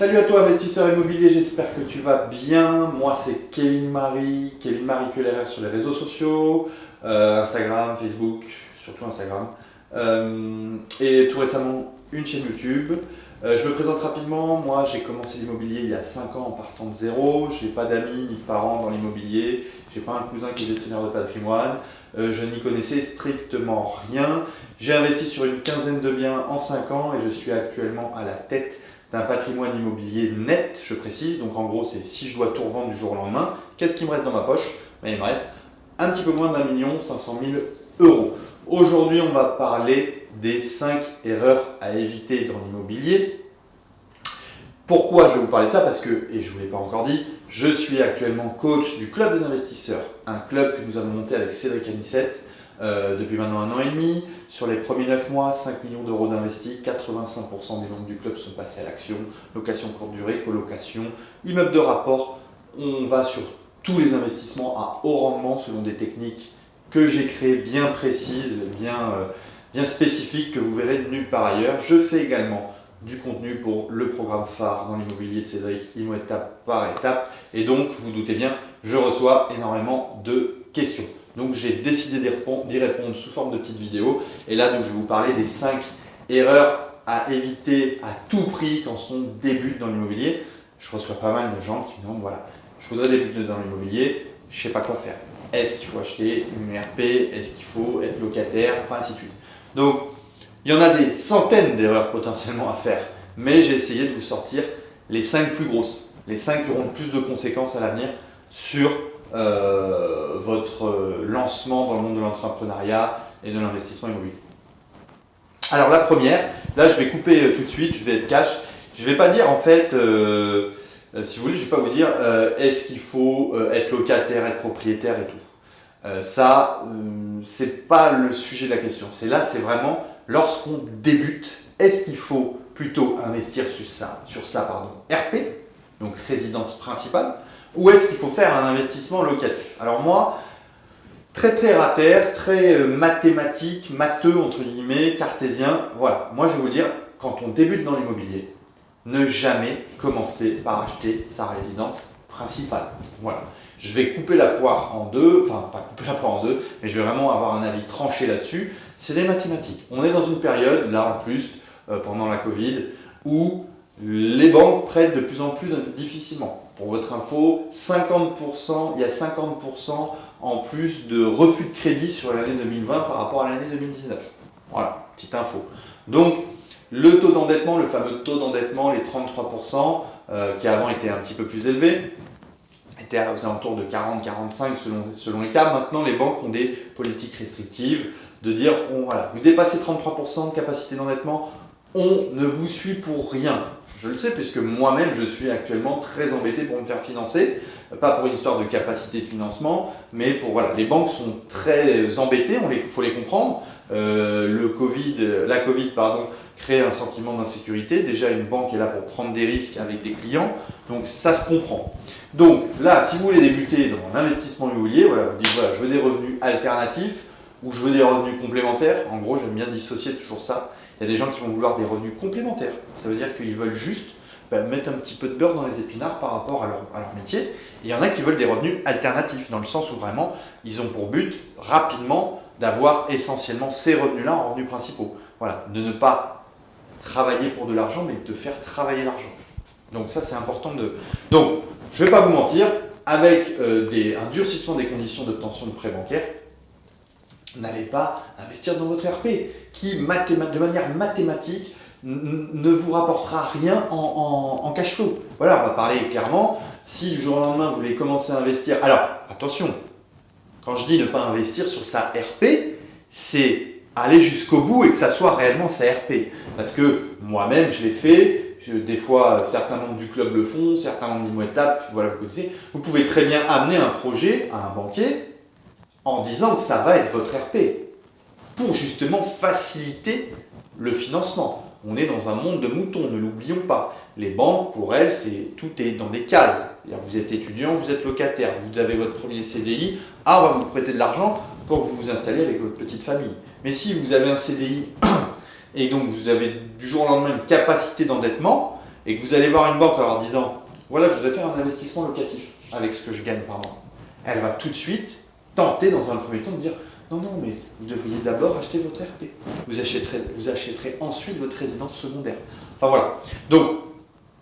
Salut à toi investisseur immobilier, j'espère que tu vas bien. Moi c'est Kevin Marie Cullerer sur les réseaux sociaux, Instagram, Facebook, surtout Instagram. Et tout récemment une chaîne YouTube. Je me présente rapidement, moi j'ai commencé l'immobilier il y a 5 ans en partant de zéro. Je n'ai pas d'amis ni de parents dans l'immobilier, j'ai pas un cousin qui est gestionnaire de patrimoine. Je n'y connaissais strictement rien. J'ai investi sur une quinzaine de biens en 5 ans et je suis actuellement à la tête d'un patrimoine immobilier net, je précise. Donc en gros, c'est si je dois tout revendre du jour au lendemain, qu'est-ce qui me reste dans ma poche? Il me reste un petit peu moins d'1 500 000 euros. Aujourd'hui, on va parler des 5 erreurs à éviter dans l'immobilier. Pourquoi je vais vous parler de ça? Parce que, et je ne vous l'ai pas encore dit, je suis actuellement coach du Club des investisseurs, un club que nous avons monté avec Cédric Anissette depuis maintenant 1 an et demi. Sur les premiers 9 mois, 5 millions d'euros d'investis, 85% des membres du club sont passés à l'action, location courte durée, colocation, immeuble de rapport. On va sur tous les investissements à haut rendement selon des techniques que j'ai créées bien précises, bien spécifiques, que vous verrez nulle part ailleurs. Je fais également du contenu pour le programme phare dans l'immobilier de Cédric, IMO étape par étape. Et donc, vous doutez bien, je reçois énormément de questions. Donc j'ai décidé d'y répondre sous forme de petites vidéos. Et là, donc, je vais vous parler des 5 erreurs à éviter à tout prix quand on débute dans l'immobilier. Je reçois pas mal de gens qui me demandent, voilà, je voudrais débuter dans l'immobilier, je ne sais pas quoi faire. Est-ce qu'il faut acheter une RP? Est-ce qu'il faut être locataire? Enfin, ainsi de suite. Donc, il y en a des centaines d'erreurs potentiellement à faire. Mais j'ai essayé de vous sortir les 5 plus grosses. Les 5 qui auront le plus de conséquences à l'avenir sur votre lancement dans le monde de l'entrepreneuriat et de l'investissement immobilier. Alors la première, là je vais couper tout de suite, je vais être cash. Je ne vais pas dire en fait, si vous voulez, je ne vais pas vous dire est-ce qu'il faut être locataire, être propriétaire et tout. Ça, c'est pas le sujet de la question. C'est vraiment lorsqu'on débute, est-ce qu'il faut plutôt investir sur ça, RP, donc résidence principale, ou est-ce qu'il faut faire un investissement locatif? Alors moi, très terre à terre, très mathématique, matheux entre guillemets, cartésien, voilà. Moi je vais vous dire, quand on débute dans l'immobilier, ne jamais commencer par acheter sa résidence principale. Voilà. Je vais couper la poire en deux, enfin pas couper la poire en deux, mais je vais vraiment avoir un avis tranché là-dessus. C'est des mathématiques. On est dans une période, là en plus, pendant la Covid, où les banques prêtent de plus en plus difficilement. Pour votre info, il y a 50% en plus de refus de crédit sur l'année 2020 par rapport à l'année 2019. Voilà, petite info. Donc, le taux d'endettement, le fameux taux d'endettement, les 33%, qui avant étaient un petit peu plus élevés, étaient aux alentours de 40-45 selon les cas. Maintenant, les banques ont des politiques restrictives de dire, voilà, vous dépassez 33% de capacité d'endettement, on ne vous suit pour rien. Je le sais puisque moi-même je suis actuellement très embêté pour me faire financer, pas pour une histoire de capacité de financement, mais pour voilà, les banques sont très embêtées, faut les comprendre. La Covid crée un sentiment d'insécurité. Déjà une banque est là pour prendre des risques avec des clients, donc ça se comprend. Donc là, si vous voulez débuter dans l'investissement immobilier, voilà, vous dites voilà, je veux des revenus alternatifs ou je veux des revenus complémentaires. En gros, j'aime bien dissocier toujours ça. Il y a des gens qui vont vouloir des revenus complémentaires. Ça veut dire qu'ils veulent juste mettre un petit peu de beurre dans les épinards par rapport à leur métier. Et il y en a qui veulent des revenus alternatifs, dans le sens où vraiment, ils ont pour but rapidement d'avoir essentiellement ces revenus-là en revenus principaux. Voilà, de ne pas travailler pour de l'argent, mais de faire travailler l'argent. Donc ça, c'est important de... Donc, je ne vais pas vous mentir, avec un durcissement des conditions d'obtention de prêts bancaires, n'allez pas investir dans votre RP qui, de manière mathématique, ne vous rapportera rien en cash flow. Voilà, on va parler clairement. Si du jour au lendemain, vous voulez commencer à investir... Alors, attention, quand je dis ne pas investir sur sa RP, c'est aller jusqu'au bout et que ça soit réellement sa RP. Parce que moi-même, je l'ai fait. Des fois, certains membres du club le font, certains membres d'IMO étape, voilà, vous connaissez. Vous pouvez très bien amener un projet à un banquier en disant que ça va être votre RP pour justement faciliter le financement. On est dans un monde de moutons, ne l'oublions pas. Les banques, pour elles, tout est dans des cases. Vous êtes étudiant, vous êtes locataire, vous avez votre premier CDI, on va vous prêter de l'argent pour que vous vous installiez avec votre petite famille. Mais si vous avez un CDI et donc vous avez du jour au lendemain une capacité d'endettement, et que vous allez voir une banque en leur disant « Voilà, je voudrais faire un investissement locatif avec ce que je gagne par mois », elle va tout de suite tenter dans un premier temps de dire « Non, non, mais vous devriez d'abord acheter votre RP. Vous achèterez ensuite votre résidence secondaire. » Enfin voilà. Donc,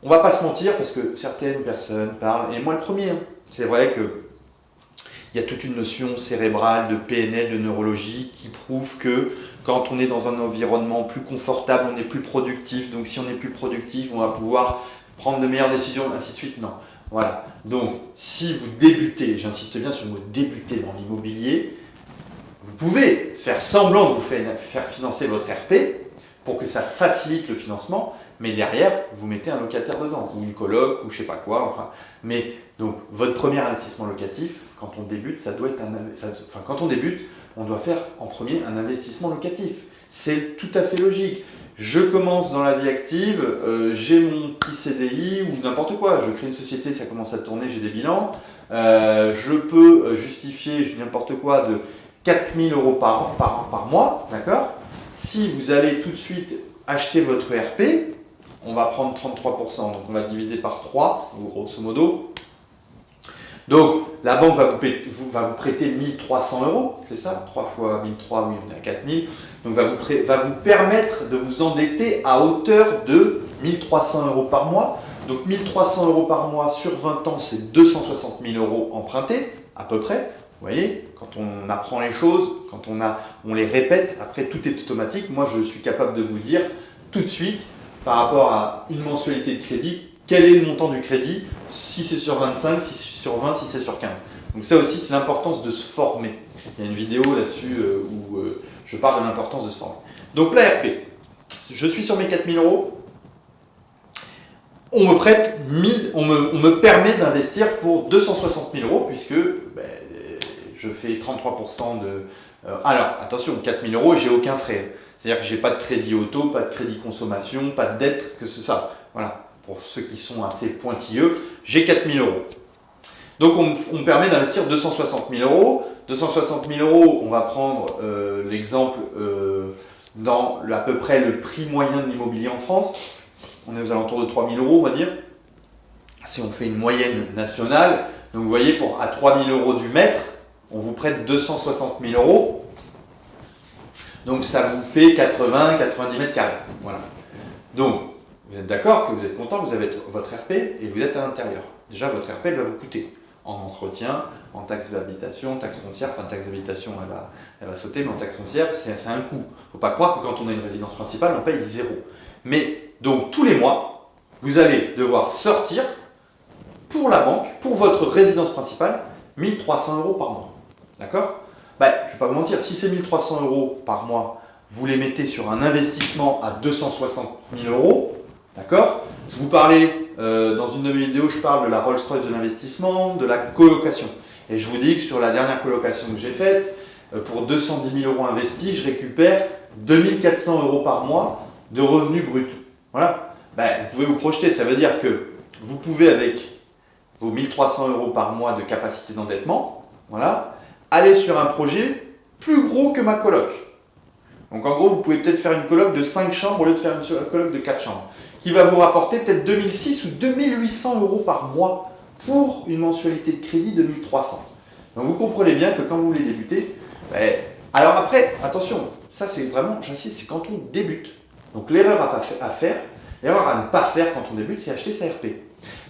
on va pas se mentir parce que certaines personnes parlent, et moi le premier, hein, c'est vrai que il y a toute une notion cérébrale de PNL, de neurologie qui prouve que quand on est dans un environnement plus confortable, on est plus productif. Donc si on est plus productif, on va pouvoir prendre de meilleures décisions, ainsi de suite. Non. Voilà. Donc si vous débutez, j'insiste bien sur le mot débuter dans l'immobilier, vous pouvez faire semblant de vous faire financer votre RP pour que ça facilite le financement, mais derrière, vous mettez un locataire dedans, ou une coloc, ou je sais pas quoi. Enfin, mais donc votre premier investissement locatif, quand on débute, ça doit être quand on débute, on doit faire en premier un investissement locatif. C'est tout à fait logique. Je commence dans la vie active, j'ai mon petit CDI ou n'importe quoi. Je crée une société, ça commence à tourner, j'ai des bilans. Je peux justifier n'importe quoi de 4 000 € par mois, d'accord? Si vous allez tout de suite acheter votre RP, on va prendre 33%, donc on va diviser par 3, grosso modo. Donc, la banque va vous prêter 1 300 €, c'est ça? 3 fois 1 300, oui, on est à 4 000. Donc, va vous permettre de vous endetter à hauteur de 1 300 € par mois. Donc, 1 300 € par mois sur 20 ans, c'est 260 000 € empruntés, à peu près. Vous voyez, quand on apprend les choses, quand on les répète, après tout est automatique. Moi, je suis capable de vous dire tout de suite, par rapport à une mensualité de crédit, quel est le montant du crédit, si c'est sur 25, si c'est sur 20, si c'est sur 15. Donc ça aussi, c'est l'importance de se former. Il y a une vidéo là-dessus où je parle de l'importance de se former. Donc l'ARP, je suis sur mes 4 000 €, on me prête 1000, on me permet d'investir pour 260 000 € puisque je fais 33% de... alors, attention, 4 000 € et j'ai aucun frais. C'est-à-dire que je n'ai pas de crédit auto, pas de crédit consommation, pas de dette, que ce soit. Voilà, pour ceux qui sont assez pointilleux, j'ai 4 000 €. Donc on me permet d'investir 260 000 €. 260 000 €, on va prendre l'exemple dans à peu près le prix moyen de l'immobilier en France. On est aux alentours de 3 000 €, on va dire. Si on fait une moyenne nationale, donc vous voyez, à 3 000 € du mètre, on vous prête 260 000 €. Donc ça vous fait 80-90 mètres carrés. Voilà. Donc, vous êtes d'accord que vous êtes content, vous avez votre RP et vous êtes à l'intérieur. Déjà, votre RP, elle va vous coûter en entretien, en taxe d'habitation, taxe foncière. Enfin, taxe d'habitation, elle va sauter, mais en taxe foncière, c'est un coût. Il ne faut pas croire que quand on a une résidence principale, on paye 0. Mais, donc, tous les mois, vous allez devoir sortir pour la banque, pour votre résidence principale, 1 300 € par mois. D'accord? Je ne vais pas vous mentir, si c'est 1 300 € par mois, vous les mettez sur un investissement à 260 000 €, d'accord? Je vous parlais, dans une de mes vidéos, je parle de la Rolls-Royce de l'investissement, de la colocation. Et je vous dis que sur la dernière colocation que j'ai faite, pour 210 000 € investis, je récupère 2 400 € par mois de revenus bruts. Voilà. Vous pouvez vous projeter, ça veut dire que vous pouvez, avec vos 1 300 € par mois de capacité d'endettement, voilà, aller sur un projet plus gros que ma coloc. Donc en gros, vous pouvez peut-être faire une coloc de 5 chambres au lieu de faire une coloc de 4 chambres, qui va vous rapporter peut-être 2600 ou 2800 € par mois pour une mensualité de crédit de 1 300. Donc vous comprenez bien que quand vous voulez débuter, alors après, attention, ça c'est vraiment, j'insiste, c'est quand on débute. Donc l'erreur à faire, l'erreur à ne pas faire quand on débute, c'est acheter sa RP.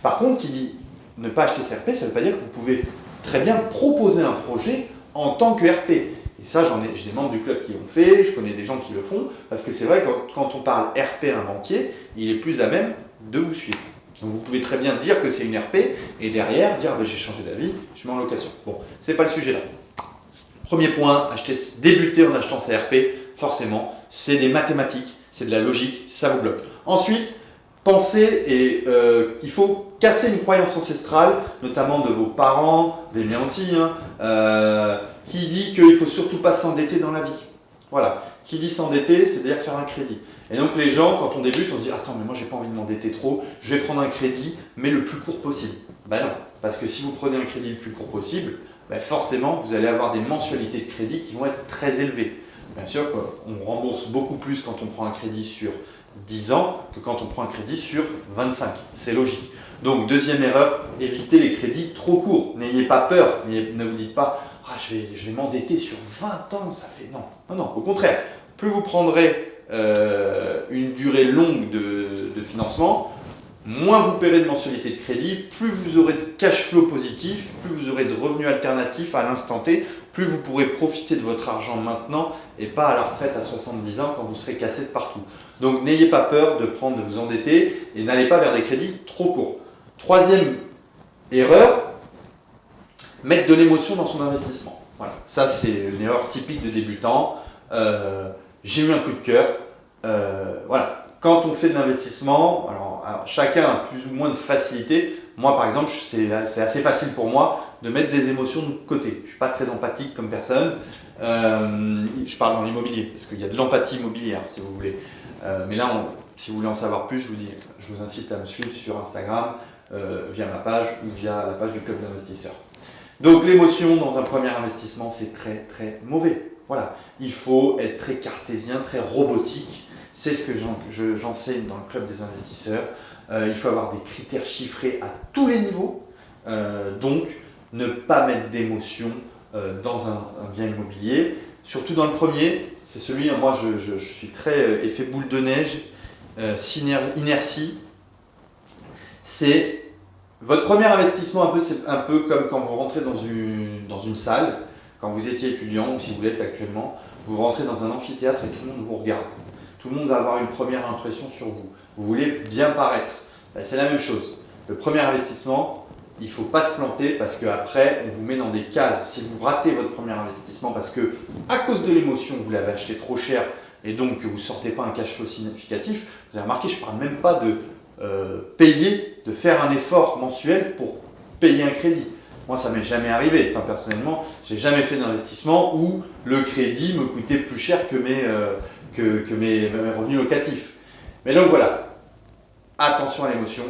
Par contre, qui dit ne pas acheter sa RP, ça ne veut pas dire que vous pouvez très bien proposer un projet en tant que RP. Et ça, j'ai des membres du club qui l'ont fait, je connais des gens qui le font, parce que c'est vrai que quand on parle RP à un banquier, il est plus à même de vous suivre. Donc vous pouvez très bien dire que c'est une RP, et derrière dire j'ai changé d'avis, je mets en location. Bon, c'est pas le sujet là. Premier point, débuter en achetant sa RP, forcément, c'est des mathématiques, c'est de la logique, ça vous bloque. Ensuite, pensez qu'il faut casser une croyance ancestrale, notamment de vos parents, des miens aussi, qui dit qu'il ne faut surtout pas s'endetter dans la vie. Voilà. Qui dit s'endetter, c'est-à-dire faire un crédit. Et donc les gens, quand on débute, on se dit « Attends, mais moi j'ai pas envie de m'endetter trop, je vais prendre un crédit, mais le plus court possible. » Ben non, parce que si vous prenez un crédit le plus court possible, forcément vous allez avoir des mensualités de crédit qui vont être très élevées. Bien sûr, on rembourse beaucoup plus quand on prend un crédit sur 10 ans que quand on prend un crédit sur 25. C'est logique. Donc, deuxième erreur, évitez les crédits trop courts. N'ayez pas peur. Ne vous dites pas « Ah, je vais m'endetter sur 20 ans, ça fait… » Non, non, non. Au contraire, plus vous prendrez une durée longue de financement, moins vous paierez de mensualité de crédit, plus vous aurez de cash flow positif, plus vous aurez de revenus alternatifs à l'instant T, plus vous pourrez profiter de votre argent maintenant et pas à la retraite à 70 ans quand vous serez cassé de partout. Donc n'ayez pas peur de vous endetter et n'allez pas vers des crédits trop courts. Troisième erreur, mettre de l'émotion dans son investissement. Voilà, ça c'est une erreur typique de débutant. J'ai eu un coup de cœur. Voilà. Quand on fait de l'investissement, alors chacun a plus ou moins de facilité. Moi, par exemple, c'est assez facile pour moi de mettre des émotions de côté. Je ne suis pas très empathique comme personne. Je parle dans l'immobilier, parce qu'il y a de l'empathie immobilière, si vous voulez. Mais là, si vous voulez en savoir plus, je vous incite à me suivre sur Instagram, via ma page ou via la page du Club d'investisseurs. Donc, l'émotion dans un premier investissement, c'est très, très mauvais. Voilà. Il faut être très cartésien, très robotique. C'est ce que j'enseigne dans le Club des investisseurs. Il faut avoir des critères chiffrés à tous les niveaux. Donc, ne pas mettre d'émotion dans un bien immobilier. Surtout dans le premier, c'est celui, moi je suis très effet boule de neige, inertie. C'est votre premier investissement, c'est un peu comme quand vous rentrez dans une salle, quand vous étiez étudiant ou si vous l'êtes actuellement, vous rentrez dans un amphithéâtre et tout le monde vous regarde. Tout le monde va avoir une première impression sur vous. Vous voulez bien paraître. C'est la même chose. Le premier investissement, il ne faut pas se planter parce qu'après, on vous met dans des cases. Si vous ratez votre premier investissement parce que, à cause de l'émotion, vous l'avez acheté trop cher et donc que vous ne sortez pas un cash flow significatif, vous avez remarqué, je ne parle même pas de payer, de faire un effort mensuel pour payer un crédit. Moi, ça ne m'est jamais arrivé. Enfin, personnellement, je n'ai jamais fait d'investissement où le crédit me coûtait plus cher que mes revenus locatifs. Mais donc voilà, attention à l'émotion,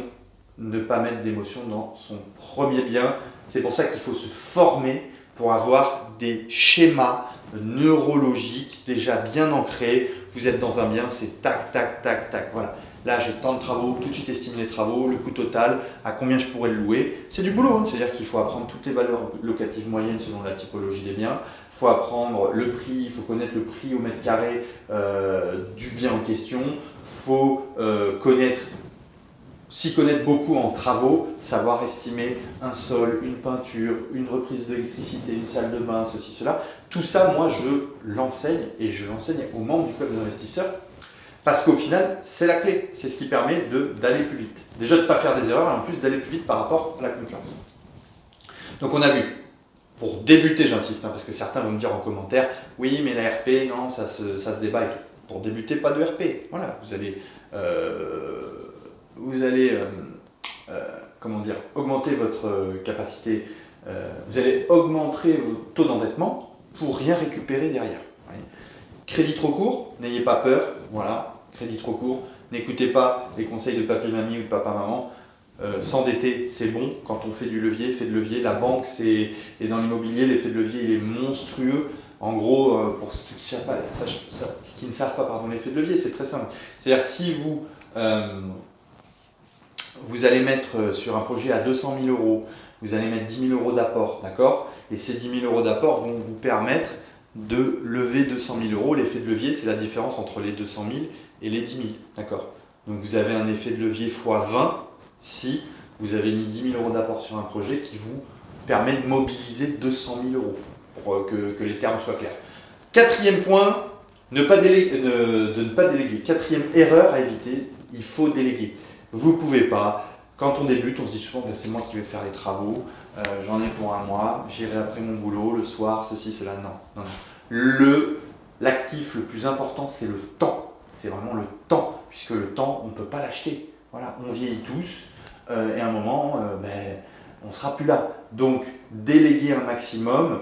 ne pas mettre d'émotion dans son premier bien. C'est pour ça qu'il faut se former pour avoir des schémas neurologiques déjà bien ancrés. Vous êtes dans un bien, c'est tac, tac, tac, tac. Voilà. Là, j'ai tant de travaux, tout de suite estimer les travaux, le coût total, à combien je pourrais le louer. C'est du boulot, hein. C'est-à-dire qu'il faut apprendre toutes les valeurs locatives moyennes selon la typologie des biens. Il faut apprendre le prix, il faut connaître le prix au mètre carré du bien en question. Il faut s'y connaître beaucoup en travaux, savoir estimer un sol, une peinture, une reprise d'électricité, une salle de bain, ceci, cela. Tout ça, moi, je l'enseigne et je l'enseigne aux membres du club des investisseurs. Parce qu'au final, c'est la clé. C'est ce qui permet d'aller plus vite. Déjà de ne pas faire des erreurs et en plus d'aller plus vite par rapport à la confiance. Donc on a vu, pour débuter, j'insiste, parce que certains vont me dire en commentaire, oui mais la RP, non, ça se débat et tout. Pour débuter, pas de RP. Voilà, vous allez augmenter votre capacité, vous allez augmenter vos taux d'endettement pour rien récupérer derrière. Voyez. Crédit trop court, n'ayez pas peur, voilà, crédit trop court, n'écoutez pas les conseils de papy-mamie ou de papa-maman, s'endetter c'est bon, quand on fait du levier, effet de levier, la banque et dans l'immobilier, l'effet de levier il est monstrueux, en gros, pour ceux qui ne savent pas, l'effet de levier c'est très simple, c'est-à-dire si vous allez mettre sur un projet à 200 000 euros, vous allez mettre 10 000 euros d'apport, d'accord, et ces 10 000 euros d'apport vont vous permettre de lever 200 000 euros. L'effet de levier, c'est la différence entre les 200 000 et les 10 000. D'accord ? Donc vous avez un effet de levier x 20 si vous avez mis 10 000 euros d'apport sur un projet qui vous permet de mobiliser 200 000 euros pour que les termes soient clairs. Quatrième point, de ne pas déléguer. Quatrième erreur à éviter, il faut déléguer. Vous ne pouvez pas. Quand on débute, on se dit souvent que c'est moi qui vais faire les travaux, j'en ai pour un mois, j'irai après mon boulot, le soir, ceci, cela. Non. L'actif le plus important, c'est le temps. C'est vraiment le temps, puisque le temps, on ne peut pas l'acheter. Voilà, on vieillit tous, et à un moment, on ne sera plus là. Donc, déléguer un maximum,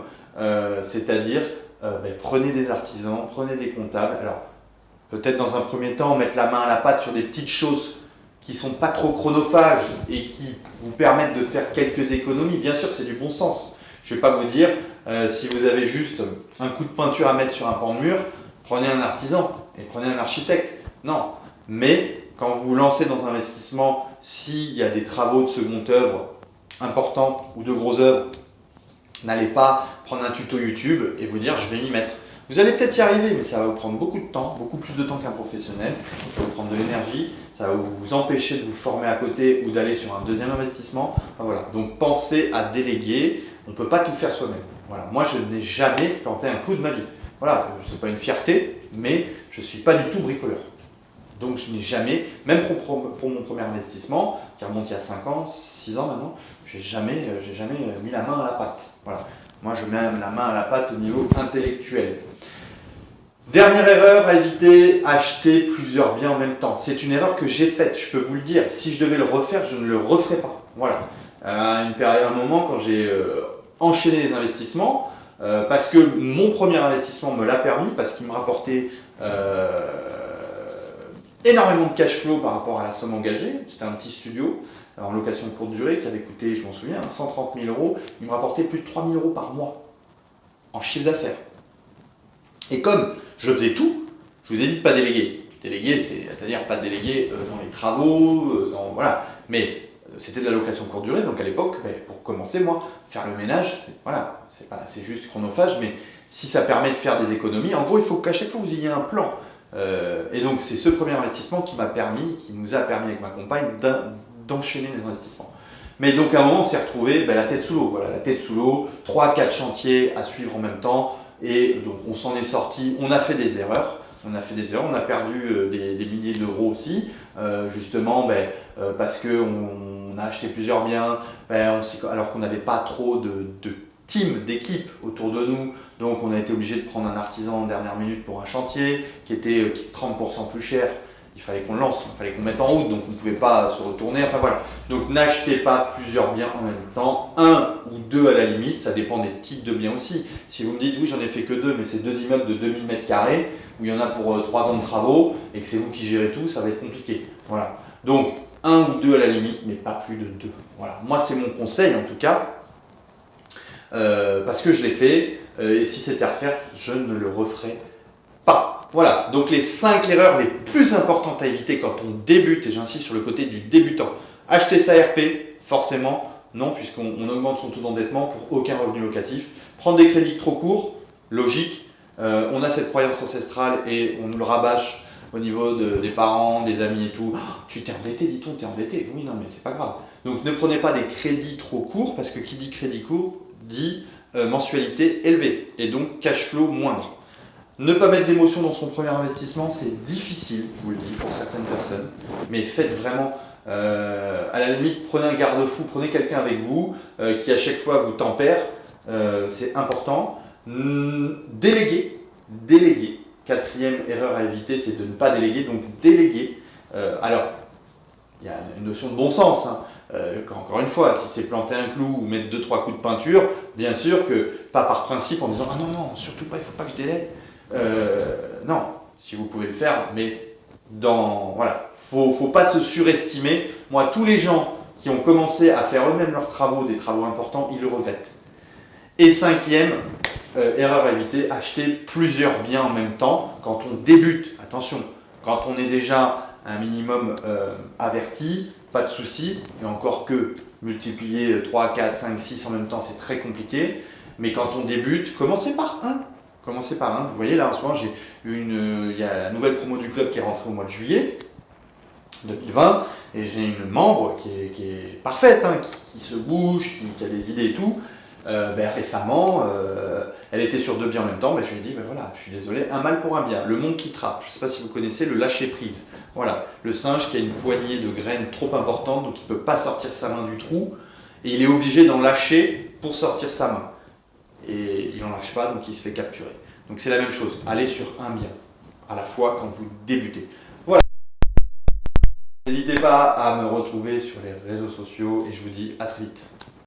c'est-à-dire, prenez des artisans, prenez des comptables. Alors, peut-être dans un premier temps, mettre la main à la pâte sur des petites choses qui ne sont pas trop chronophages et qui vous permettent de faire quelques économies. Bien sûr, c'est du bon sens. Je ne vais pas vous dire, si vous avez juste un coup de peinture à mettre sur un pan de mur, prenez un artisan et prenez un architecte. Non, Mais quand vous vous lancez dans un investissement, s'il y a des travaux de seconde œuvre importants ou de grosses œuvres, n'allez pas prendre un tuto YouTube et vous dire je vais m'y mettre. Vous allez peut-être y arriver, mais ça va vous prendre beaucoup de temps, beaucoup plus de temps qu'un professionnel. Ça va vous prendre de l'énergie, ça va vous empêcher de vous former à côté ou d'aller sur un deuxième investissement. Enfin, voilà. Donc pensez à déléguer, on ne peut pas tout faire soi-même. Voilà. Moi je n'ai jamais planté un clou de ma vie. Voilà, ce n'est pas une fierté, mais je ne suis pas du tout bricoleur. Donc je n'ai jamais, même pour mon premier investissement, qui remonte il y a 5 ans, 6 ans maintenant, j'ai jamais mis la main à la pâte. Voilà. Moi je mets la main à la pâte au niveau intellectuel. Dernière erreur à éviter, acheter plusieurs biens en même temps. C'est une erreur que j'ai faite, je peux vous le dire. Si je devais le refaire, je ne le referais pas. Voilà. À un moment, quand j'ai enchaîné les investissements, parce que mon premier investissement me l'a permis, parce qu'il me rapportait énormément de cash flow par rapport à la somme engagée. C'était un petit studio en location courte durée qui avait coûté, je m'en souviens, 130 000 €. Il me rapportait plus de 3 000 € par mois en chiffre d'affaires. Et comme je faisais tout, je vous ai dit de ne pas déléguer. Déléguer, c'est-à-dire pas déléguer dans les travaux, voilà. Mais c'était de la location courte durée, donc à l'époque, pour commencer, moi, faire le ménage, c'est juste chronophage, mais si ça permet de faire des économies, en gros, il faut qu'à chaque fois vous ayez un plan. Et donc c'est ce premier investissement qui nous a permis avec ma compagne d'enchaîner les investissements. Mais donc à un moment on s'est retrouvé la tête sous l'eau, voilà, la tête sous l'eau, 3-4 chantiers à suivre en même temps, et donc on s'en est sorti, on a fait des erreurs, on a perdu des milliers d'euros aussi, justement parce qu'on a acheté plusieurs biens, alors qu'on n'avait pas trop de team, d'équipe autour de nous, donc on a été obligé de prendre un artisan en dernière minute pour un chantier qui était 30% plus cher. Il fallait qu'on le lance, il fallait qu'on mette en route, donc on ne pouvait pas se retourner, enfin voilà. Donc n'achetez pas plusieurs biens en même temps, un ou deux à la limite, ça dépend des types de biens aussi. Si vous me dites oui j'en ai fait que deux, mais c'est 2 immeubles de 2000 m², où il y en a pour 3 ans de travaux, et que c'est vous qui gérez tout, ça va être compliqué. Voilà. Donc un ou deux à la limite, mais pas plus de 2. Voilà. Moi c'est mon conseil en tout cas, parce que je l'ai fait, et si c'était à refaire, je ne le referai pas. Voilà, donc les 5 erreurs les plus importantes à éviter quand on débute, et j'insiste sur le côté du débutant. Acheter sa RP, forcément, non, puisqu'on augmente son taux d'endettement pour aucun revenu locatif. Prendre des crédits trop courts, logique. On a cette croyance ancestrale et on nous le rabâche au niveau des parents, des amis et tout. Oh, tu t'es endetté, dit-on, t'es endetté. Oui, non, mais c'est pas grave. Donc ne prenez pas des crédits trop courts, parce que qui dit crédit court dit mensualité élevée et donc cash flow moindre. Ne pas mettre d'émotion dans son premier investissement, c'est difficile, je vous le dis, pour certaines personnes, mais faites vraiment, à la limite, prenez un garde-fou, prenez quelqu'un avec vous qui à chaque fois vous tempère, c'est important. Déléguer. Quatrième erreur à éviter, c'est de ne pas déléguer, donc déléguer. Alors, il y a une notion de bon sens, hein. Encore une fois, si c'est planter un clou ou mettre 2-3 coups de peinture, bien sûr que, pas par principe en disant « Ah non, non, surtout pas, il ne faut pas que je délègue ». Non, si vous pouvez le faire, mais voilà, faut pas se surestimer. Moi, tous les gens qui ont commencé à faire eux-mêmes leurs travaux, des travaux importants, ils le regrettent. Et cinquième, erreur à éviter, acheter plusieurs biens en même temps quand on débute. Attention, quand on est déjà un minimum averti, pas de souci, et encore que multiplier 3, 4, 5, 6 en même temps, c'est très compliqué. Mais quand on débute, commencez par un. Vous voyez là en ce moment, il y a la nouvelle promo du club qui est rentrée au mois de juillet 2020, et j'ai une membre qui est parfaite, hein, qui se bouge, qui a des idées et tout. Récemment, elle était sur 2 biens en même temps, je lui ai dit, voilà, je suis désolé, un mal pour un bien, le monde quittera. Je ne sais pas si vous connaissez le lâcher prise. Voilà, le singe qui a une poignée de graines trop importante, donc il ne peut pas sortir sa main du trou, et il est obligé d'en lâcher pour sortir sa main. Et il n'en lâche pas, donc il se fait capturer. Donc c'est la même chose, allez sur un bien à la fois quand vous débutez. Voilà. N'hésitez pas à me retrouver sur les réseaux sociaux et je vous dis à très vite.